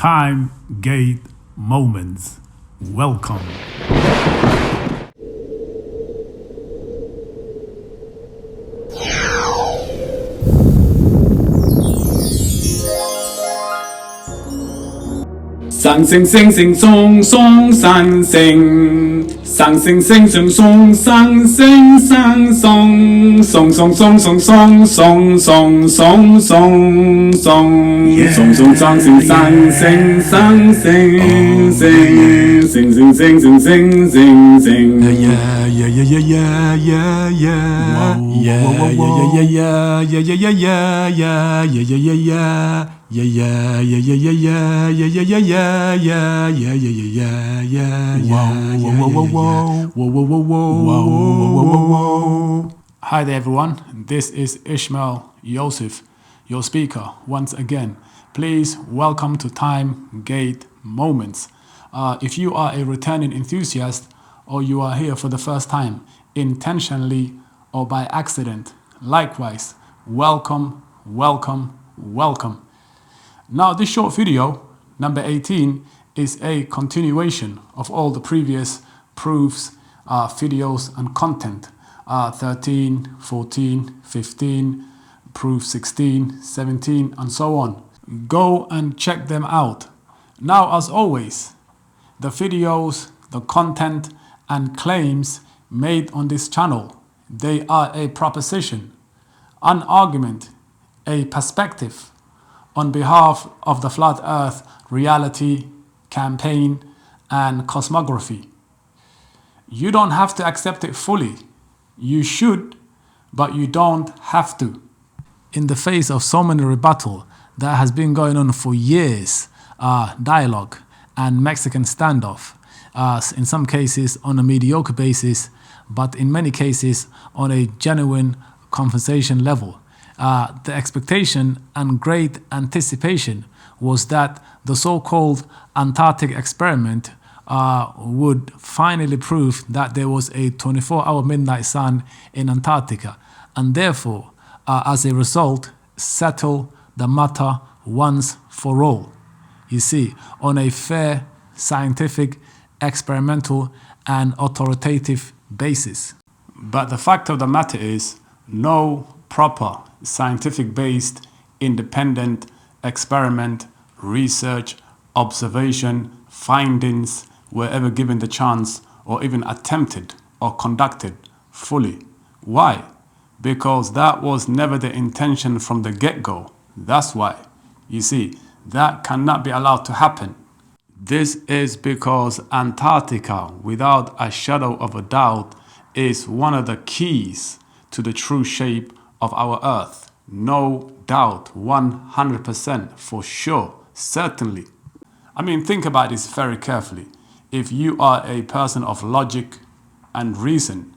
Time Gate Moments. Welcome. Sang sing sing sing song song sang sing sang sing sing sing song sang sing sang song song song song song song song song song song song song sang sing sang sing sang sing sing sing sing sing sing sing sing sing Yeah. Hi there everyone, this is Ishmael Yosef, your speaker once again. Please welcome to Time Gate Moments. If you are a returning enthusiast or you are here for the first time, intentionally or by accident, likewise, welcome. Now this short video, number 18, is a continuation of all the previous proofs, videos and content. 13, 14, 15, proof 16, 17 and so on. Go and check them out. Now as always, the videos, the content and claims made on this channel, they are a proposition, an argument, a perspective on behalf of the Flat Earth Reality Campaign and Cosmography. You don't have to accept it fully. You should, but you don't have to. In the face of so many rebuttal that has been going on for years, dialogue and Mexican standoff, in some cases on a mediocre basis, but in many cases on a genuine conversation level. The expectation and great anticipation was that the so-called Antarctic experiment would finally prove that there was a 24-hour midnight sun in Antarctica, and therefore, as a result, settle the matter once for all. You see, on a fair, scientific, experimental, and authoritative basis. But the fact of the matter is, no proper scientific-based, independent experiment, research, observation, findings were ever given the chance or even attempted or conducted fully. Why? Because that was never the intention from the get-go. That's why. You see, that cannot be allowed to happen. This is because Antarctica, without a shadow of a doubt, is one of the keys to the true shape of our Earth. No doubt, 100% for sure, certainly. I mean, think about this very carefully. If you are a person of logic and reason,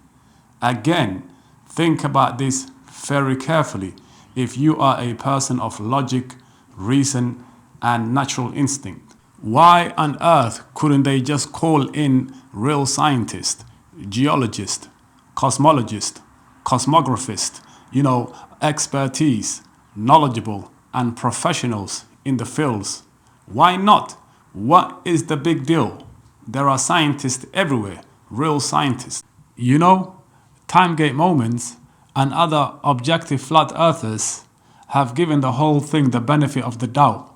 again, think about this very carefully. If you are a person of logic, reason, and natural instinct, why on earth couldn't they just call in real scientists, geologists, cosmologists, cosmographists, expertise, knowledgeable, and professionals in the fields? Why not? What is the big deal? There are scientists everywhere, real scientists. Time Gate Moments and other objective flat earthers have given the whole thing the benefit of the doubt.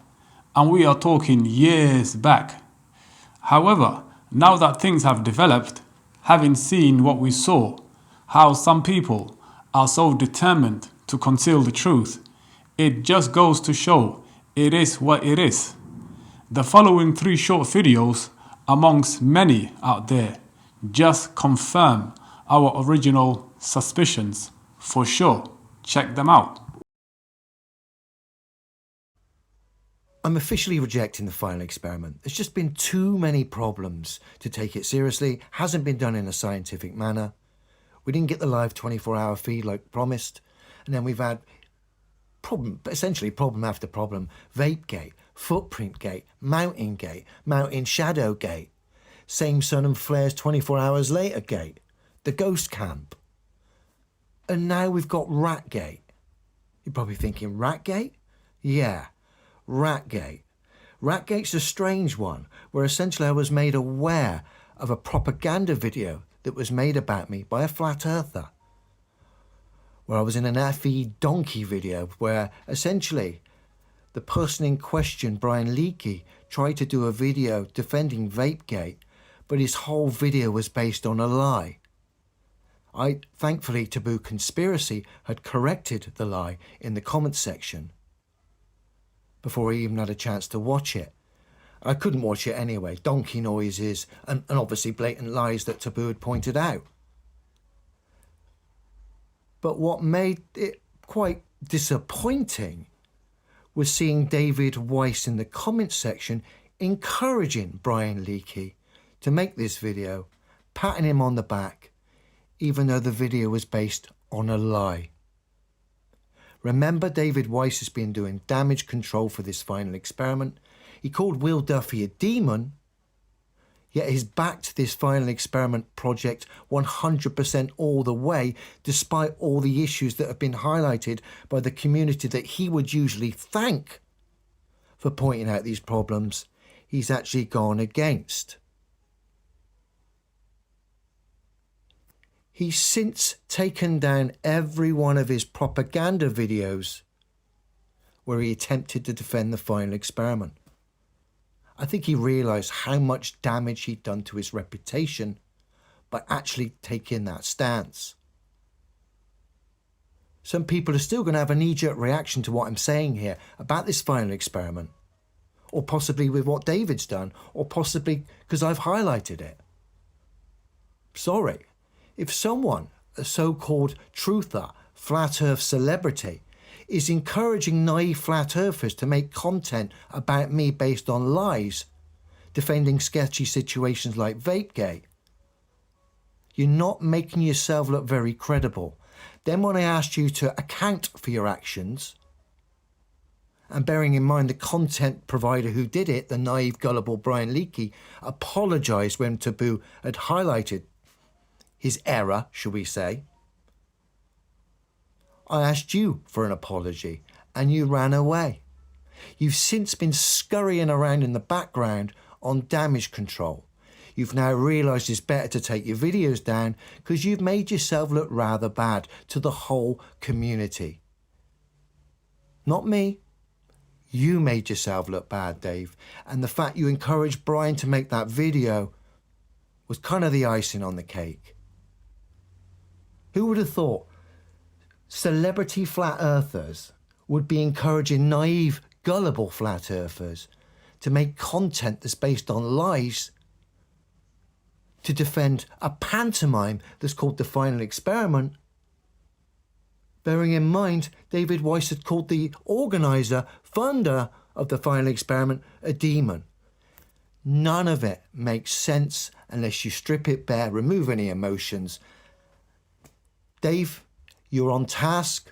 And we are talking years back. However, now that things have developed, having seen what we saw, how some people are so determined to conceal the truth, it just goes to show it is what it is. The following 3 short videos, amongst many out there, just confirm our original suspicions for sure. Check them out. I'm officially rejecting the final experiment. There's just been too many problems to take it seriously. Hasn't been done in a scientific manner. We didn't get the live 24-hour feed like promised. And then we've had problem after problem. Vapegate, footprint gate, mountain shadow gate, same sun and flares 24 hours later gate, the ghost camp. And now we've got Ratgate. You're probably thinking, Ratgate? Yeah, Ratgate. Ratgate's a strange one, where essentially I was made aware of a propaganda video that was made about me by a flat earther, where I was in an FE donkey video where essentially the person in question, Brian Leakey, tried to do a video defending vapegate, but his whole video was based on a lie. Thankfully, Taboo Conspiracy had corrected the lie in the comments section before I even had a chance to watch it. I couldn't watch it anyway. Donkey noises and obviously blatant lies that Taboo had pointed out. But what made it quite disappointing was seeing David Weiss in the comments section encouraging Brian Leakey to make this video, patting him on the back, even though the video was based on a lie. Remember, David Weiss has been doing damage control for this final experiment. He called Will Duffy a demon, yet he's backed this final experiment project 100% all the way, despite all the issues that have been highlighted by the community that he would usually thank for pointing out these problems. He's actually gone against. He's since taken down every one of his propaganda videos where he attempted to defend the final experiment. I think he realised how much damage he'd done to his reputation by actually taking that stance. Some people are still going to have a knee-jerk reaction to what I'm saying here about this final experiment, or possibly with what David's done, or possibly because I've highlighted it. Sorry. If someone, a so-called truther, flat earth celebrity, is encouraging naive flat earthers to make content about me based on lies, defending sketchy situations like vapegate, you're not making yourself look very credible. Then when I asked you to account for your actions, and bearing in mind the content provider who did it, the naive, gullible Brian Leakey, apologised when Taboo had highlighted his error, shall we say. I asked you for an apology and you ran away. You've since been scurrying around in the background on damage control. You've now realised it's better to take your videos down because you've made yourself look rather bad to the whole community. Not me. You made yourself look bad, Dave. And the fact you encouraged Brian to make that video was kind of the icing on the cake. Who would have thought celebrity flat earthers would be encouraging naive, gullible flat earthers to make content that's based on lies to defend a pantomime that's called the final experiment? Bearing in mind, David Weiss had called the organiser, funder of the final experiment, a demon. None of it makes sense unless you strip it bare, remove any emotions. Dave, you're on task.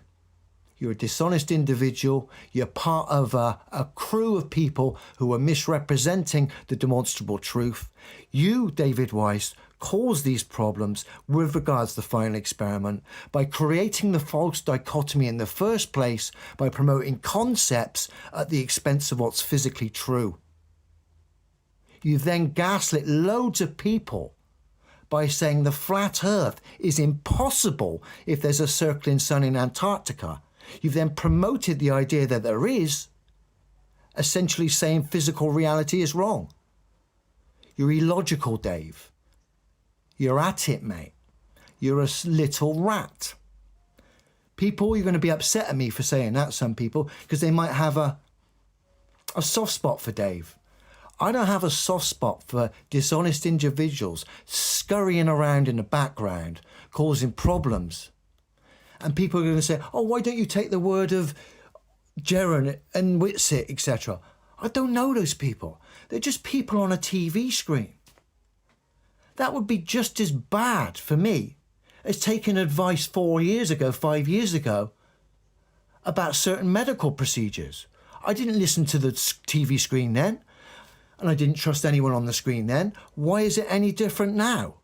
You're a dishonest individual. You're part of a crew of people who are misrepresenting the demonstrable truth. You, David Weiss, caused these problems with regards to the final experiment by creating the false dichotomy in the first place by promoting concepts at the expense of what's physically true. You then gaslit loads of people by saying the flat earth is impossible if there's a circling sun in Antarctica. You've then promoted the idea that there is, essentially saying physical reality is wrong. You're illogical, Dave. You're at it, mate. You're a little rat. People, you're going to be upset at me for saying that, some people, because they might have a soft spot for Dave. I don't have a soft spot for dishonest individuals scurrying around in the background, causing problems. And people are going to say, oh, why don't you take the word of Jaron and Whitsitt, etc.? I don't know those people. They're just people on a TV screen. That would be just as bad for me as taking advice 4 years ago, 5 years ago, about certain medical procedures. I didn't listen to the TV screen then, and I didn't trust anyone on the screen then. Why is it any different now?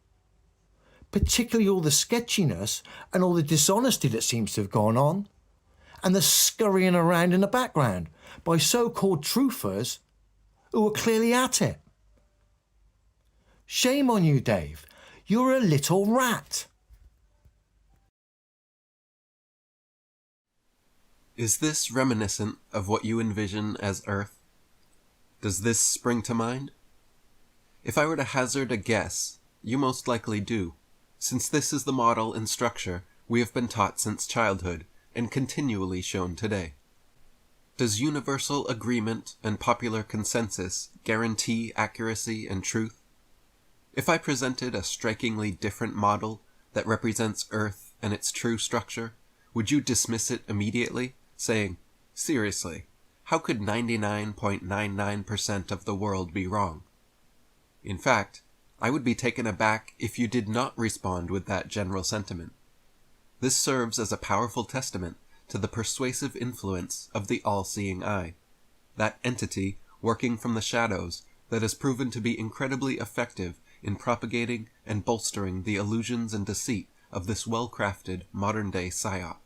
Particularly all the sketchiness and all the dishonesty that seems to have gone on, and the scurrying around in the background by so-called truthers who were clearly at it. Shame on you, Dave. You're a little rat. Is this reminiscent of what you envision as Earth? Does this spring to mind? If I were to hazard a guess, you most likely do, since this is the model and structure we have been taught since childhood and continually shown today. Does universal agreement and popular consensus guarantee accuracy and truth? If I presented a strikingly different model that represents Earth and its true structure, would you dismiss it immediately, saying, "Seriously, how could 99.99% of the world be wrong?" In fact, I would be taken aback if you did not respond with that general sentiment. This serves as a powerful testament to the persuasive influence of the all-seeing eye, that entity working from the shadows that has proven to be incredibly effective in propagating and bolstering the illusions and deceit of this well-crafted modern-day psyop.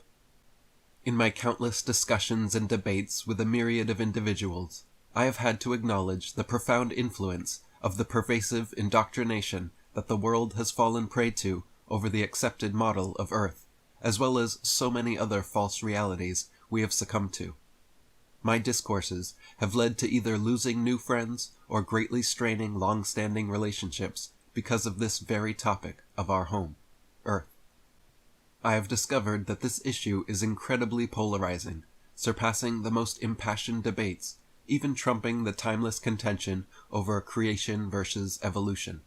In my countless discussions and debates with a myriad of individuals, I have had to acknowledge the profound influence of the pervasive indoctrination that the world has fallen prey to over the accepted model of Earth, as well as so many other false realities we have succumbed to. My discourses have led to either losing new friends or greatly straining long-standing relationships because of this very topic of our home, Earth. I have discovered that this issue is incredibly polarizing, surpassing the most impassioned debates, even trumping the timeless contention over creation versus evolution.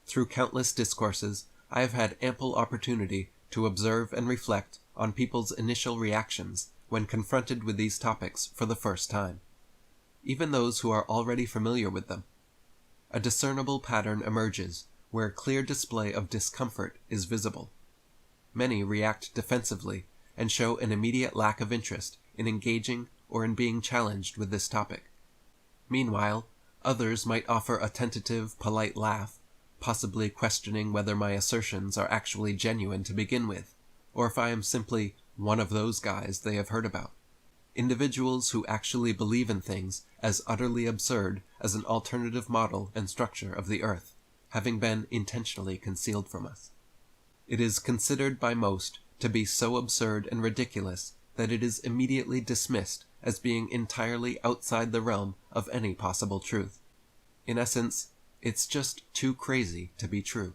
Through countless discourses, I have had ample opportunity to observe and reflect on people's initial reactions when confronted with these topics for the first time, even those who are already familiar with them. A discernible pattern emerges where a clear display of discomfort is visible. Many react defensively and show an immediate lack of interest in engaging or in being challenged with this topic. Meanwhile, others might offer a tentative, polite laugh, possibly questioning whether my assertions are actually genuine to begin with, or if I am simply one of those guys they have heard about. Individuals who actually believe in things as utterly absurd as an alternative model and structure of the Earth, having been intentionally concealed from us. It is considered by most to be so absurd and ridiculous that it is immediately dismissed as being entirely outside the realm of any possible truth. In essence, it's just too crazy to be true.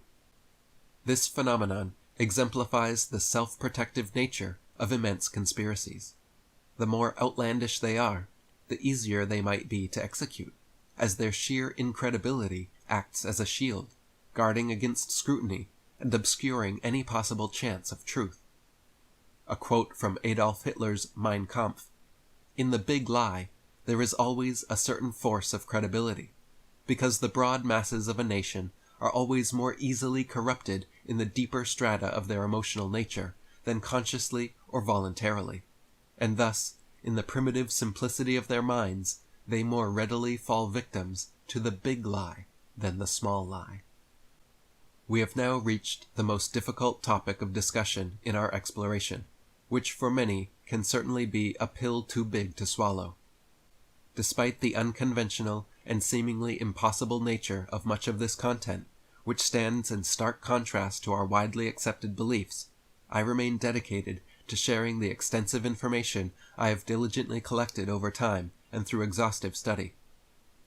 This phenomenon exemplifies the self-protective nature of immense conspiracies. The more outlandish they are, the easier they might be to execute, as their sheer incredibility acts as a shield, guarding against scrutiny and obscuring any possible chance of truth. A quote from Adolf Hitler's Mein Kampf: "In the big lie, there is always a certain force of credibility, because the broad masses of a nation are always more easily corrupted in the deeper strata of their emotional nature than consciously or voluntarily, and thus, in the primitive simplicity of their minds, they more readily fall victims to the big lie than the small lie." We have now reached the most difficult topic of discussion in our exploration, which for many can certainly be a pill too big to swallow. Despite the unconventional and seemingly impossible nature of much of this content, which stands in stark contrast to our widely accepted beliefs, I remain dedicated to sharing the extensive information I have diligently collected over time and through exhaustive study.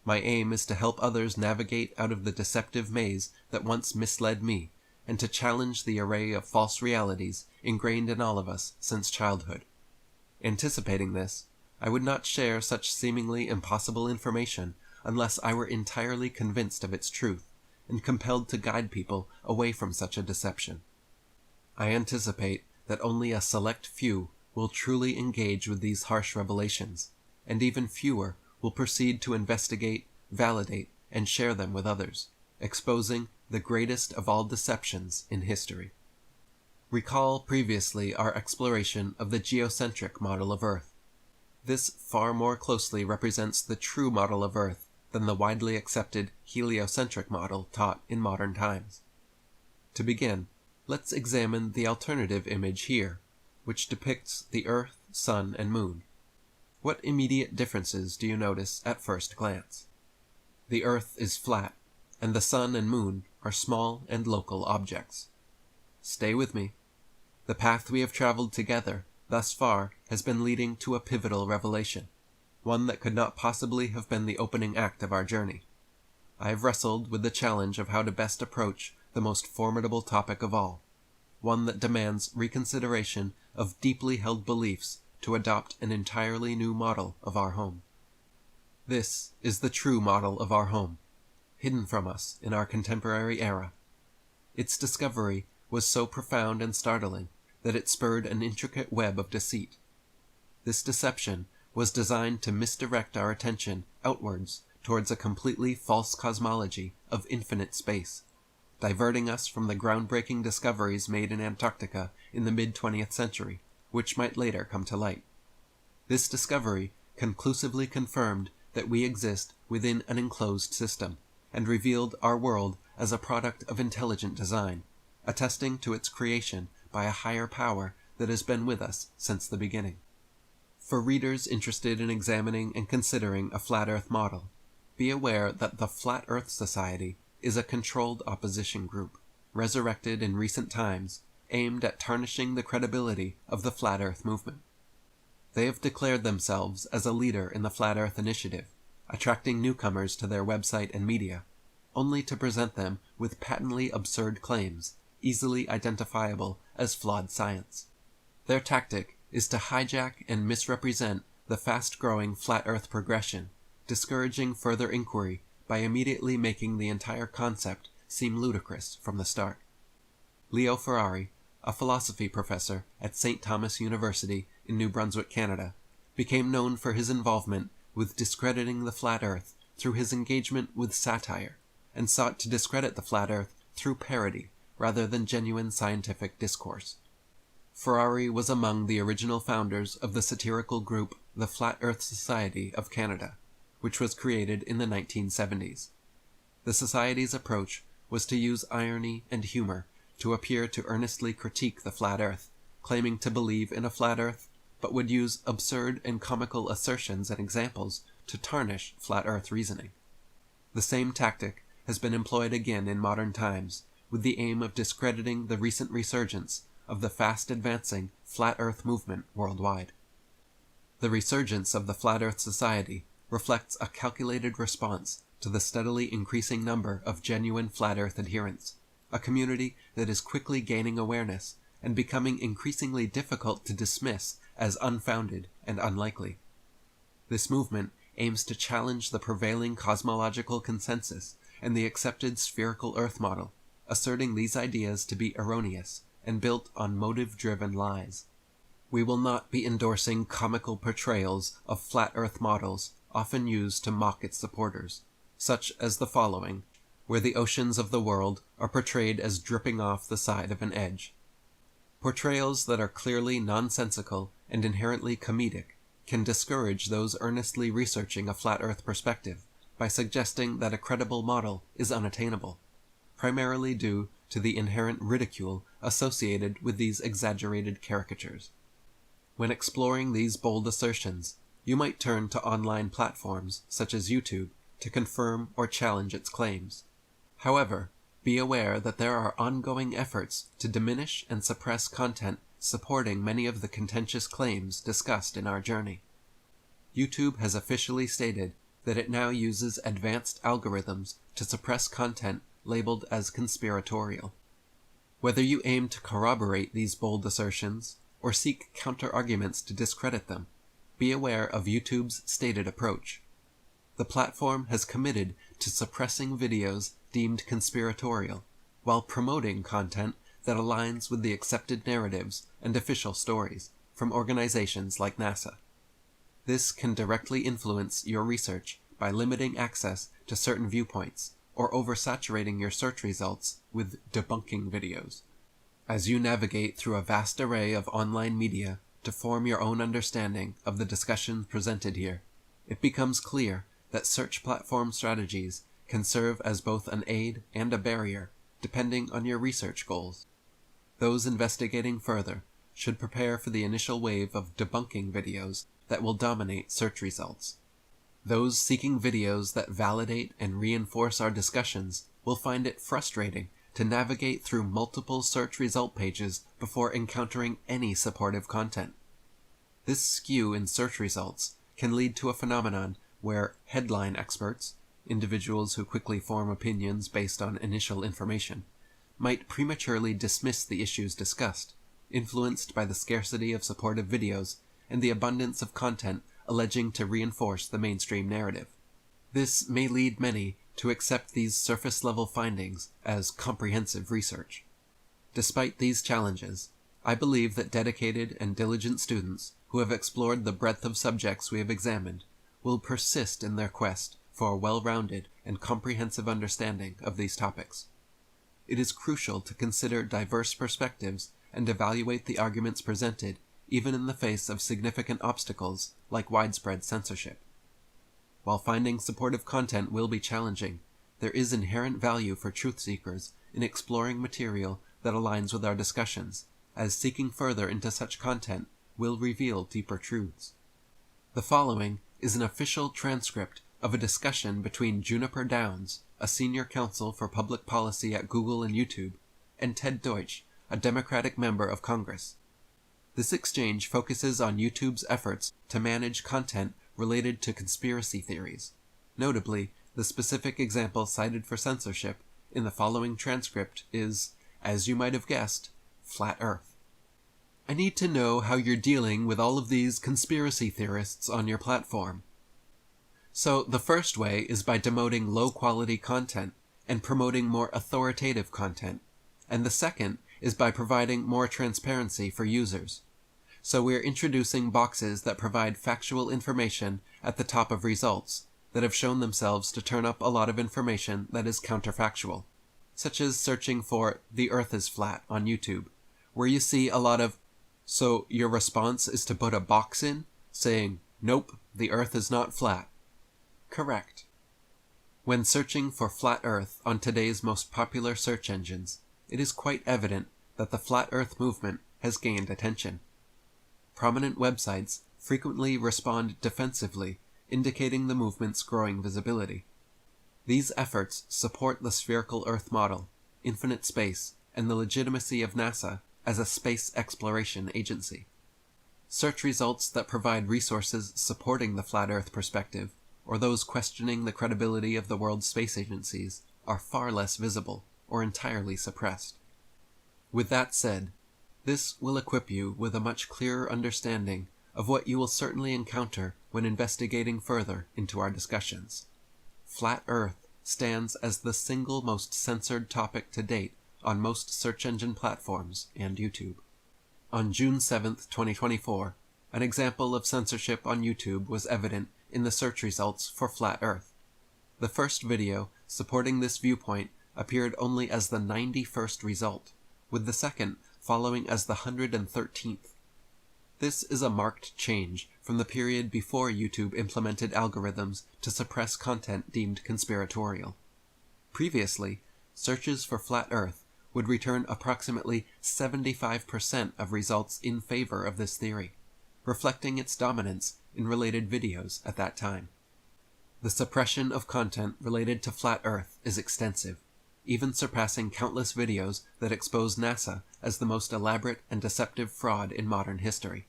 My aim is to help others navigate out of the deceptive maze that once misled me, and to challenge the array of false realities ingrained in all of us since childhood. Anticipating this, I would not share such seemingly impossible information unless I were entirely convinced of its truth, and compelled to guide people away from such a deception. I anticipate that only a select few will truly engage with these harsh revelations, and even fewer will proceed to investigate, validate, and share them with others, exposing the greatest of all deceptions in history. Recall previously our exploration of the geocentric model of Earth. This far more closely represents the true model of Earth than the widely accepted heliocentric model taught in modern times. To begin, let's examine the alternative image here, which depicts the Earth, Sun, and Moon. What immediate differences do you notice at first glance? The Earth is flat, and the sun and moon are small and local objects. Stay with me. The path we have traveled together thus far has been leading to a pivotal revelation, one that could not possibly have been the opening act of our journey. I have wrestled with the challenge of how to best approach the most formidable topic of all, one that demands reconsideration of deeply held beliefs to adopt an entirely new model of our home. This is the true model of our home, hidden from us in our contemporary era. Its discovery was so profound and startling that it spurred an intricate web of deceit. This deception was designed to misdirect our attention outwards towards a completely false cosmology of infinite space, diverting us from the groundbreaking discoveries made in Antarctica in the mid-20th century, which might later come to light. This discovery conclusively confirmed that we exist within an enclosed system, and revealed our world as a product of intelligent design, attesting to its creation by a higher power that has been with us since the beginning. For readers interested in examining and considering a Flat Earth model, be aware that the Flat Earth Society is a controlled opposition group, resurrected in recent times, aimed at tarnishing the credibility of the Flat Earth movement. They have declared themselves as a leader in the Flat Earth Initiative, attracting newcomers to their website and media, only to present them with patently absurd claims, easily identifiable as flawed science. Their tactic is to hijack and misrepresent the fast-growing Flat Earth progression, discouraging further inquiry by immediately making the entire concept seem ludicrous from the start. Leo Ferrari, a philosophy professor at St. Thomas University in New Brunswick, Canada, became known for his involvement with discrediting the Flat Earth through his engagement with satire, and sought to discredit the Flat Earth through parody rather than genuine scientific discourse. Ferrari was among the original founders of the satirical group the Flat Earth Society of Canada, which was created in the 1970s. The Society's approach was to use irony and humor to appear to earnestly critique the Flat Earth, claiming to believe in a Flat Earth, but would use absurd and comical assertions and examples to tarnish Flat Earth reasoning. The same tactic has been employed again in modern times, with the aim of discrediting the recent resurgence of the fast-advancing Flat Earth movement worldwide. The resurgence of the Flat Earth Society reflects a calculated response to the steadily increasing number of genuine Flat Earth adherents, a community that is quickly gaining awareness and becoming increasingly difficult to dismiss as unfounded and unlikely. This movement aims to challenge the prevailing cosmological consensus and the accepted spherical Earth model, asserting these ideas to be erroneous and built on motive-driven lies. We will not be endorsing comical portrayals of Flat Earth models often used to mock its supporters, such as the following, where the oceans of the world are portrayed as dripping off the side of an edge. Portrayals that are clearly nonsensical and inherently comedic can discourage those earnestly researching a Flat Earth perspective by suggesting that a credible model is unattainable, primarily due to the inherent ridicule associated with these exaggerated caricatures. When exploring these bold assertions, you might turn to online platforms such as YouTube to confirm or challenge its claims. However, be aware that there are ongoing efforts to diminish and suppress content supporting many of the contentious claims discussed in our journey. YouTube has officially stated that it now uses advanced algorithms to suppress content labeled as conspiratorial. Whether you aim to corroborate these bold assertions or seek counter-arguments to discredit them, be aware of YouTube's stated approach. The platform has committed to suppressing videos deemed conspiratorial, while promoting content that aligns with the accepted narratives and official stories from organizations like NASA. This can directly influence your research by limiting access to certain viewpoints or oversaturating your search results with debunking videos. As you navigate through a vast array of online media to form your own understanding of the discussions presented here, it becomes clear that search platform strategies can serve as both an aid and a barrier, depending on your research goals. Those investigating further should prepare for the initial wave of debunking videos that will dominate search results. Those seeking videos that validate and reinforce our discussions will find it frustrating to navigate through multiple search result pages before encountering any supportive content. This skew in search results can lead to a phenomenon where headline experts, individuals who quickly form opinions based on initial information, might prematurely dismiss the issues discussed, influenced by the scarcity of supportive videos and the abundance of content alleging to reinforce the mainstream narrative. This may lead many to accept these surface-level findings as comprehensive research. Despite these challenges, I believe that dedicated and diligent students who have explored the breadth of subjects we have examined will persist in their quest for a well-rounded and comprehensive understanding of these topics. It is crucial to consider diverse perspectives and evaluate the arguments presented even in the face of significant obstacles like widespread censorship. While finding supportive content will be challenging, there is inherent value for truth seekers in exploring material that aligns with our discussions, as seeking further into such content will reveal deeper truths. The following is an official transcript of a discussion between Juniper Downs, a senior counsel for public policy at Google and YouTube, and Ted Deutsch, a Democratic member of Congress. This exchange focuses on YouTube's efforts to manage content related to conspiracy theories. Notably, the specific example cited for censorship in the following transcript is, as you might have guessed, Flat Earth. I need to know how you're dealing with all of these conspiracy theorists on your platform. So the first way is by demoting low-quality content and promoting more authoritative content, and the second is by providing more transparency for users. So we're introducing boxes that provide factual information at the top of results that have shown themselves to turn up a lot of information that is counterfactual, such as searching for "the earth is flat" on YouTube, where you see a lot of "so your response is to put a box in saying, 'Nope, the earth is not flat.'" Correct. When searching for flat earth on today's most popular search engines, it is quite evident that the flat earth movement has gained attention. Prominent websites frequently respond defensively, indicating the movement's growing visibility. These efforts support the spherical Earth model, infinite space, and the legitimacy of NASA as a space exploration agency. Search results that provide resources supporting the flat Earth perspective, or those questioning the credibility of the world's space agencies, are far less visible or entirely suppressed. With that said, this will equip you with a much clearer understanding of what you will certainly encounter when investigating further into our discussions. Flat Earth stands as the single most censored topic to date on most search engine platforms and YouTube. On June 7, 2024, an example of censorship on YouTube was evident in the search results for Flat Earth. The first video supporting this viewpoint appeared only as the 91st result, with the second following as the 113th. This is a marked change from the period before YouTube implemented algorithms to suppress content deemed conspiratorial. Previously, searches for Flat Earth would return approximately 75% of results in favor of this theory, reflecting its dominance in related videos at that time. The suppression of content related to Flat Earth is extensive, even surpassing countless videos that expose NASA as the most elaborate and deceptive fraud in modern history.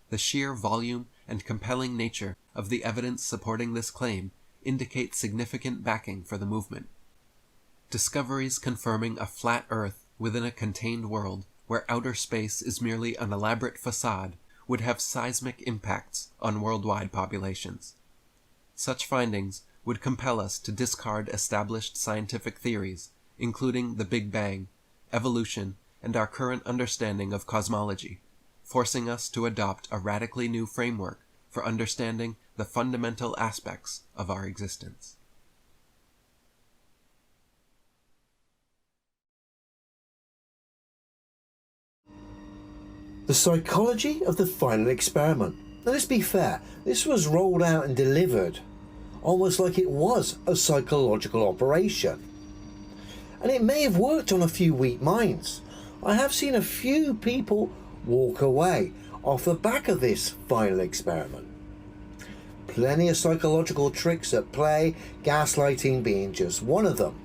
The sheer volume and compelling nature of the evidence supporting this claim indicate significant backing for the movement. Discoveries confirming a flat Earth within a contained world where outer space is merely an elaborate facade would have seismic impacts on worldwide populations. Such findings would compel us to discard established scientific theories, including the Big Bang, evolution, and our current understanding of cosmology, forcing us to adopt a radically new framework for understanding the fundamental aspects of our existence. The psychology of the final experiment. Now let's be fair, this was rolled out and delivered almost like it was a psychological operation. And it may have worked on a few weak minds. I have seen a few people walk away off the back of this final experiment. plenty of psychological tricks at play, gaslighting being just one of them.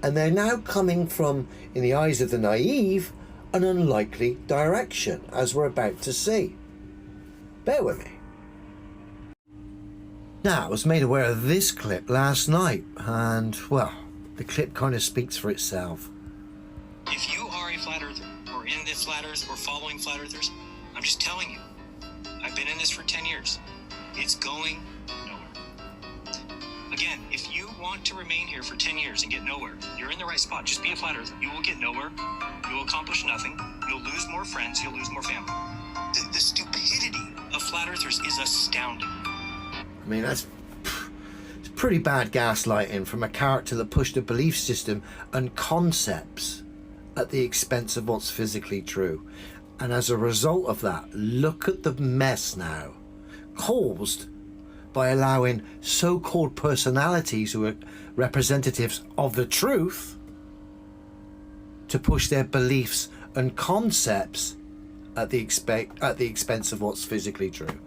And they're now coming from, in the eyes of the naive, an unlikely direction, as we're about to see. Bear with me. Now, I was made aware of this clip last night, and, well, the clip kind of speaks for itself. If you are a flat earther, or in the flat earth, or following flat earthers, I'm just telling you, I've been in this for 10 years. It's going nowhere. Again, if you want to remain here for 10 years and get nowhere, you're in the right spot. Just be a flat earther. You will get nowhere. You will accomplish nothing. You'll lose more friends. You'll lose more family. The stupidity of flat earthers is astounding. I mean, it's pretty bad gaslighting from a character that pushed a belief system and concepts at the expense of what's physically true. And as a result of that, look at the mess now caused by allowing so-called personalities who are representatives of the truth to push their beliefs and concepts at the expense of what's physically true.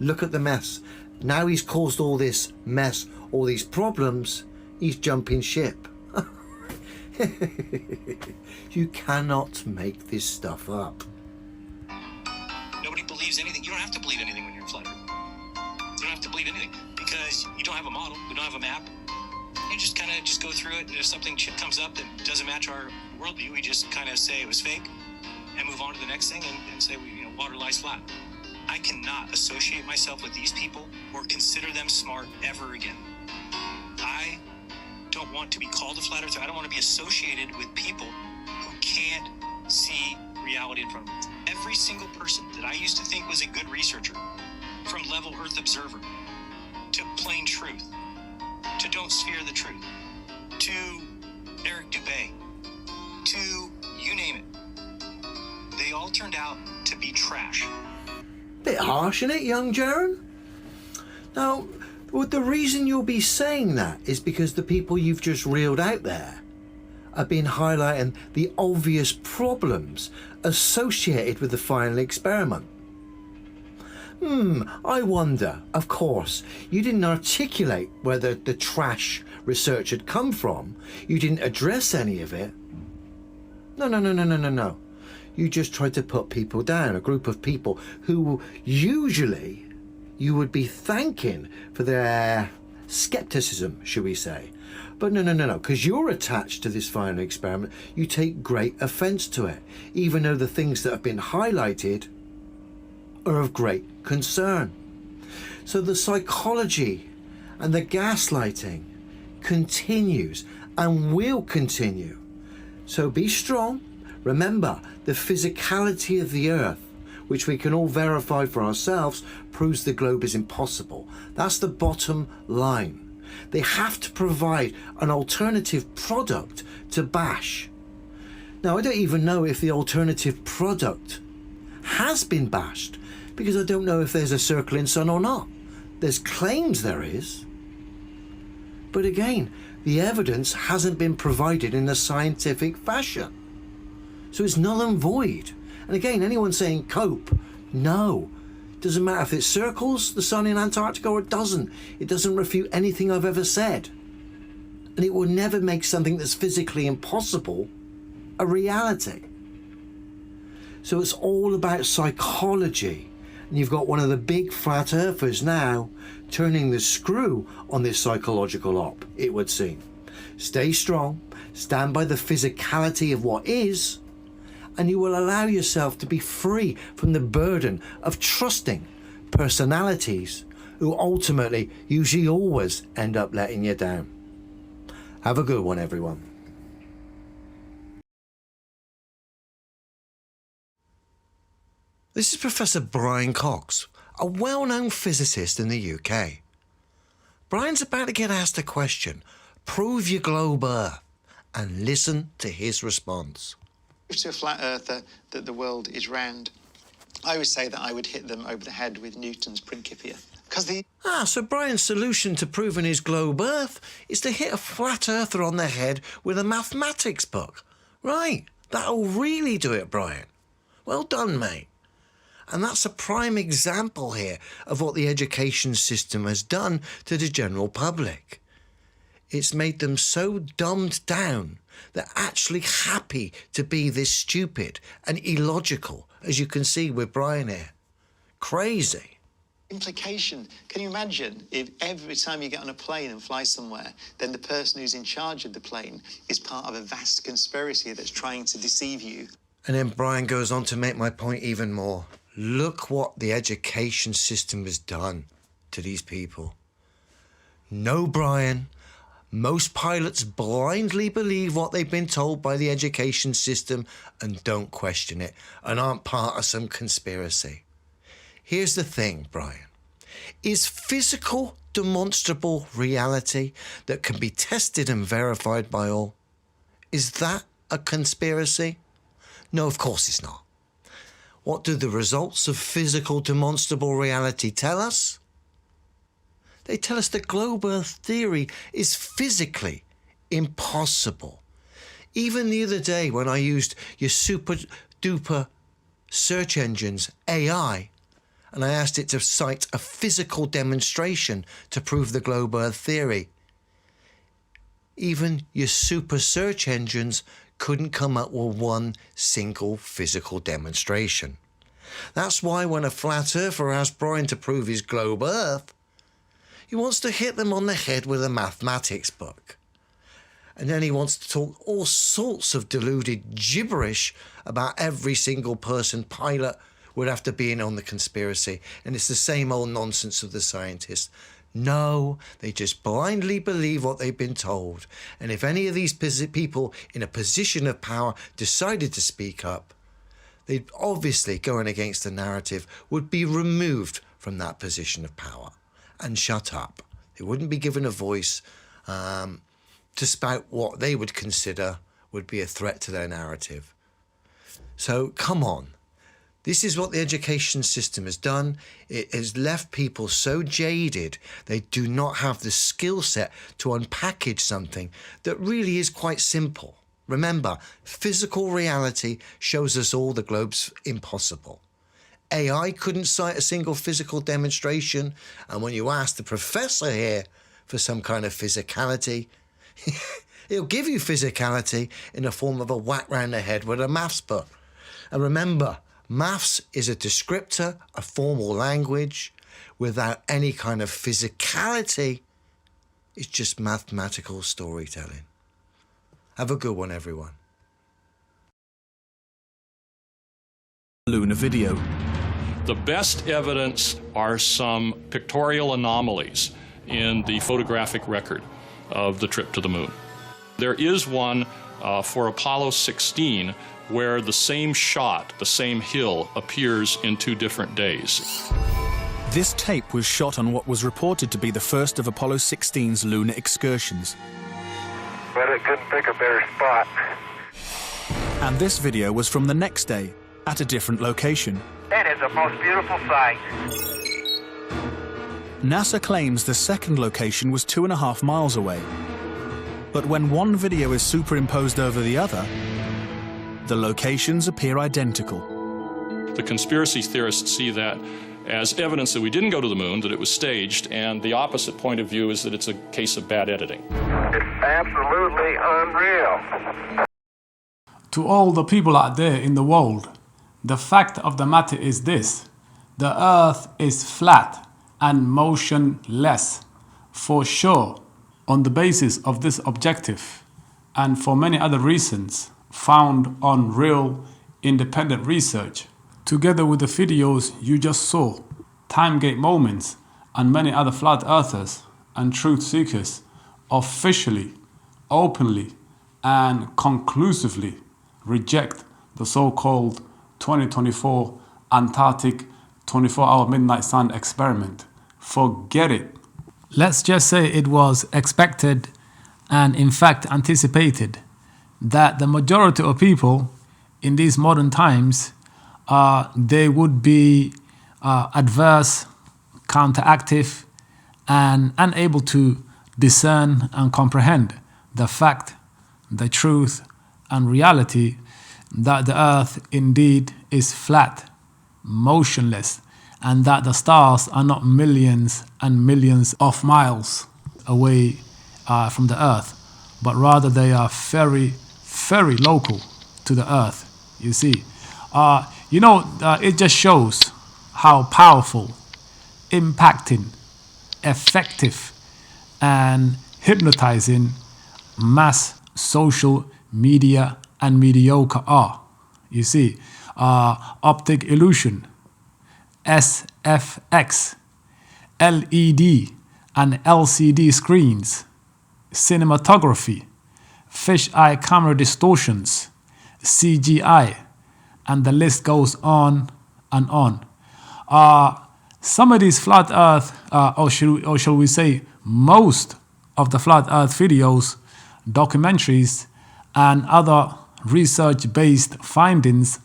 Look at the mess. Now he's caused all this mess, all these problems, he's jumping ship. You cannot make this stuff up. Nobody believes anything. You don't have to believe anything when you're in flat earth. You don't have to believe anything because you don't have a model. We don't have a map. You just kind of just go through it. And if something comes up that doesn't match our worldview, we just kind of say it was fake and move on to the next thing and say, water lies flat. I cannot associate myself with these people or consider them smart ever again. I don't want to be called a flat earther. I don't want to be associated with people who can't see reality in front of them. Every single person that I used to think was a good researcher, from level Earth observer to plain truth, to don't sphere the truth, to Eric Dubay, to you name it, they all turned out to be trash. Bit harsh, isn't it, young Jaron? Now, the reason you'll be saying that is because the people you've just reeled out there have been highlighting the obvious problems associated with the final experiment. I wonder, of course, you didn't articulate where the trash research had come from. You didn't address any of it. No. You just tried to put people down, a group of people who usually you would be thanking for their skepticism, should we say. But no, because you're attached to this final experiment, you take great offence to it, even though the things that have been highlighted are of great concern. So the psychology and the gaslighting continues and will continue. So be strong. Remember, the physicality of the Earth, which we can all verify for ourselves, proves the globe is impossible. That's the bottom line. They have to provide an alternative product to bash. Now, I don't even know if the alternative product has been bashed, because I don't know if there's a circling sun or not. There's claims there is. But again, the evidence hasn't been provided in a scientific fashion. So it's null and void. And again, anyone saying cope, no. Doesn't matter if it circles the sun in Antarctica or it doesn't. It doesn't refute anything I've ever said. And it will never make something that's physically impossible a reality. So it's all about psychology. And you've got one of the big flat earthers now turning the screw on this psychological op, it would seem. Stay strong, stand by the physicality of what is, and you will allow yourself to be free from the burden of trusting personalities who ultimately, usually always, end up letting you down. Have a good one, everyone. This is Professor Brian Cox, a well-known physicist in the UK. Brian's about to get asked a question. Prove your globe Earth, and listen to his response. To a flat earther that the world is round, I would say that I would hit them over the head with Newton's Principia. So Brian's solution to proving his globe Earth is to hit a flat earther on the head with a mathematics book. Right, that'll really do it, Brian. Well done, mate. And that's a prime example here of what the education system has done to the general public. It's made them so dumbed down, they're actually happy to be this stupid and illogical, as you can see with Brian here. Crazy. Implication, can you imagine if every time you get on a plane and fly somewhere, then the person who's in charge of the plane is part of a vast conspiracy that's trying to deceive you? And then Brian goes on to make my point even more. Look what the education system has done to these people. No, Brian, most pilots blindly believe what they've been told by the education system and don't question it and aren't part of some conspiracy. Here's the thing, Brian. Is physical, demonstrable reality that can be tested and verified by all, is that a conspiracy? No, of course it's not. What do the results of physical, demonstrable reality tell us? They tell us that globe Earth theory is physically impossible. Even the other day when I used your super duper search engine's AI, and I asked it to cite a physical demonstration to prove the globe Earth theory, even your super search engines couldn't come up with one single physical demonstration. That's why when a flat earther asked Brian to prove his globe Earth, he wants to hit them on the head with a mathematics book. And then he wants to talk all sorts of deluded gibberish about every single person pilot would have to be in on the conspiracy. And it's the same old nonsense of the scientists. No, they just blindly believe what they've been told. And if any of these people in a position of power decided to speak up, they'd obviously, going against the narrative, would be removed from that position of power and shut up. They wouldn't be given a voice to spout what they would consider would be a threat to their narrative. So come on. This is what the education system has done. It has left people so jaded, they do not have the skill set to unpackage something that really is quite simple. Remember, physical reality shows us all the globe's impossible. AI couldn't cite a single physical demonstration, and when you ask the professor here for some kind of physicality, he'll give you physicality in the form of a whack round the head with a maths book. And remember, maths is a descriptor, a formal language. Without any kind of physicality, it's just mathematical storytelling. Have a good one, everyone. Lunar video. The best evidence are some pictorial anomalies in the photographic record of the trip to the moon. There is one for Apollo 16 where the same shot, the same hill, appears in 2 different days. This tape was shot on what was reported to be the first of Apollo 16's lunar excursions. But it couldn't pick a better spot. And this video was from the next day, at a different location. That is a most beautiful sight. NASA claims the second location was 2.5 miles away. But when one video is superimposed over the other, the locations appear identical. The conspiracy theorists see that as evidence that we didn't go to the moon, that it was staged, and the opposite point of view is that it's a case of bad editing. It's absolutely unreal. To all the people out there in the world, the fact of the matter is this: the Earth is flat and motionless, for sure, on the basis of this objective, and for many other reasons found on real independent research. Together with the videos you just saw, Timegate moments, and many other flat earthers and truth seekers officially, openly, and conclusively reject the so-called 2024 Antarctic 24-hour midnight sun experiment. Forget it. Let's just say it was expected and in fact anticipated that the majority of people in these modern times they would be adverse, counteractive, and unable to discern and comprehend the fact, the truth, and reality that the Earth indeed is flat, motionless, and that the stars are not millions and millions of miles away from the Earth, but rather they are very, very local to the Earth, you see. It just shows how powerful, impacting, effective, and hypnotizing mass social media and mediocre are. You see, optic illusion, SFX, LED and LCD screens, cinematography, fisheye camera distortions, CGI, and the list goes on and on. Some of these flat Earth, or shall we say, most of the flat Earth videos, documentaries, and other research-based findings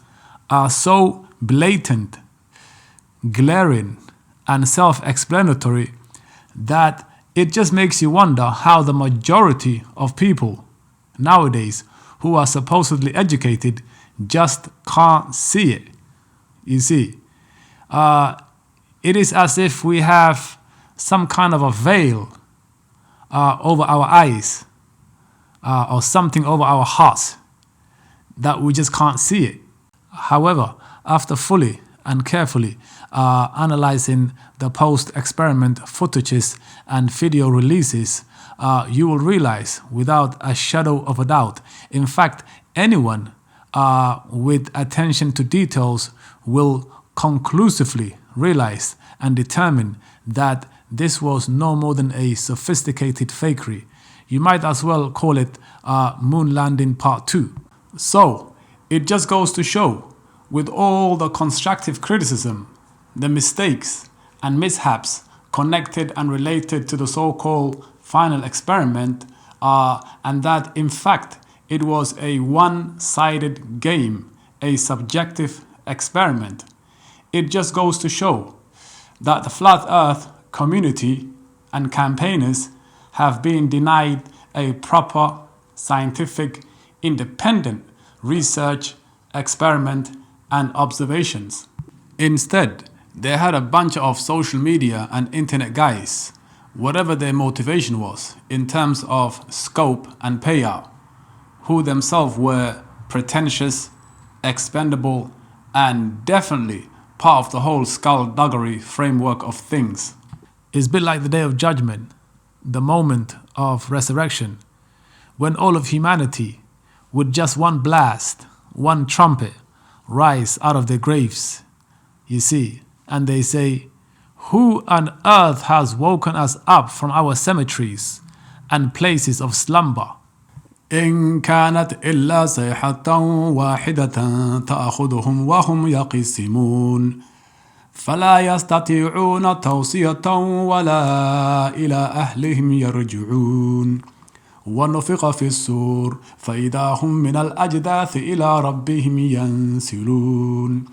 are so blatant, glaring, and self-explanatory that it just makes you wonder how the majority of people nowadays who are supposedly educated just can't see it. You see, it is as if we have some kind of a veil over our eyes or something over our hearts that we just can't see it. However, after fully and carefully analyzing the post-experiment footages and video releases, you will realize without a shadow of a doubt, in fact, anyone with attention to details will conclusively realize and determine that this was no more than a sophisticated fakery. You might as well call it Moon Landing Part 2. So, it just goes to show, with all the constructive criticism, the mistakes and mishaps connected and related to the so-called final experiment, and that in fact it was a one-sided game, a subjective experiment. It just goes to show that the flat Earth community and campaigners have been denied a proper scientific independent research, experiment, and observations. Instead, they had a bunch of social media and internet guys, whatever their motivation was in terms of scope and payout, who themselves were pretentious, expendable, and definitely part of the whole skullduggery framework of things. It's a bit like the Day of Judgment, the moment of resurrection, when all of humanity, with just one blast, one trumpet, rise out of their graves, you see, and they say, "Who on earth has woken us up from our cemeteries and places of slumber?" إن كانت إلا صيحة واحدة تأخذهم وهم يقسمون فلا يستطيعون توصية ولا إلى أهلهم يرجعون ونفخ في الصور فإذا هم من الأجداث إلى ربهم ينسلون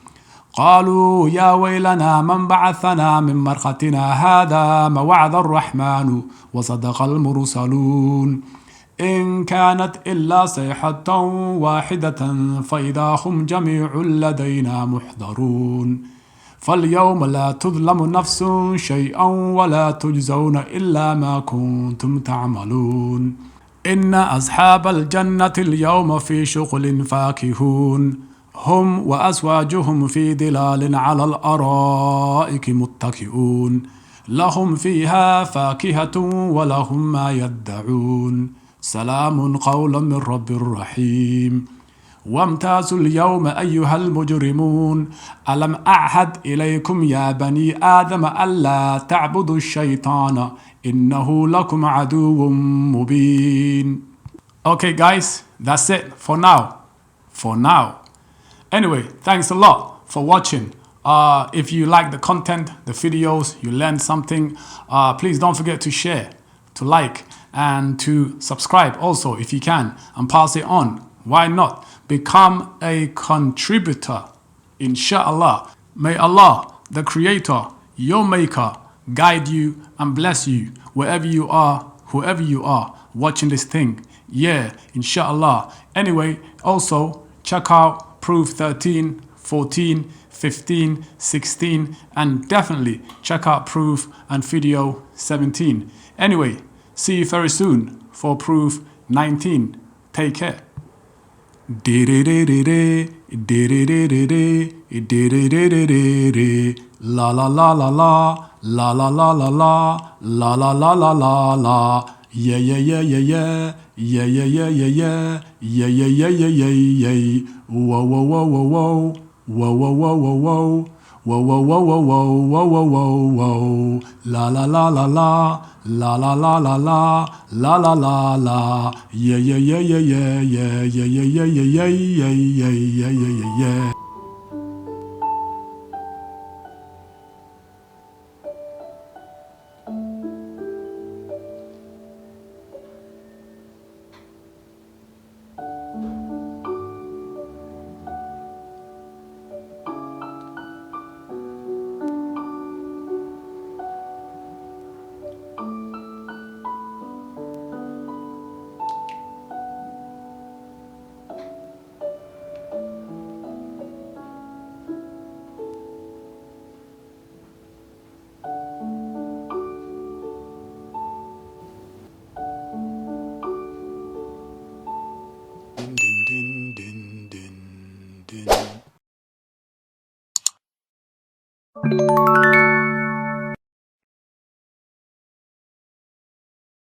قالوا يا ويلنا من بعثنا من مرقدنا هذا ما وعد الرحمن وصدق المرسلون إن كانت إلا صيحة واحدة فإذا هم جميع لدينا محضرون فاليوم لا تظلم نفس شيئا ولا تجزون إلا ما كنتم تعملون إن أصحاب الجنة اليوم في شغل فاكهون هم وأزواجهم في ظلال على الأرائك متكئون لهم فيها فاكهة ولهم ما يدعون سلام قولا من رب رحيم وامتازوا اليوم أيها المجرمون ألم أعهد إليكم يا بني آدم ألا تعبدوا الشيطان إنه لكم عدو مبين. Okay guys, that's it for now. For now. Anyway, thanks a lot for watching. If you like the content, the videos, you learned something, please don't forget to share, to like, and to subscribe also if you can, and pass it on. Why not? Become a contributor, inshallah. May Allah, the Creator, your Maker, guide you and bless you wherever you are, whoever you are watching this thing. Yeah, inshallah. Anyway, also check out Proof 13 14, 15, 16, and definitely check out proof and video 17. Anyway, see you very soon for proof 19. Take care. La la la la la la la la la la la la la la la la. Yeah yeah yeah yeah yeah yeah yeah yeah yeah yeah yeah yeah yeah yeah yeah yeah. Whoa whoa whoa whoa whoa whoa whoa whoa whoa whoa. Whoa whoa whoa whoa whoa whoa whoa whoa. La la la la la la la la la la la la la la. Yeah yeah yeah yeah yeah yeah yeah yeah yeah yeah yeah yeah yeah yeah yeah. Din, din, din, din, din.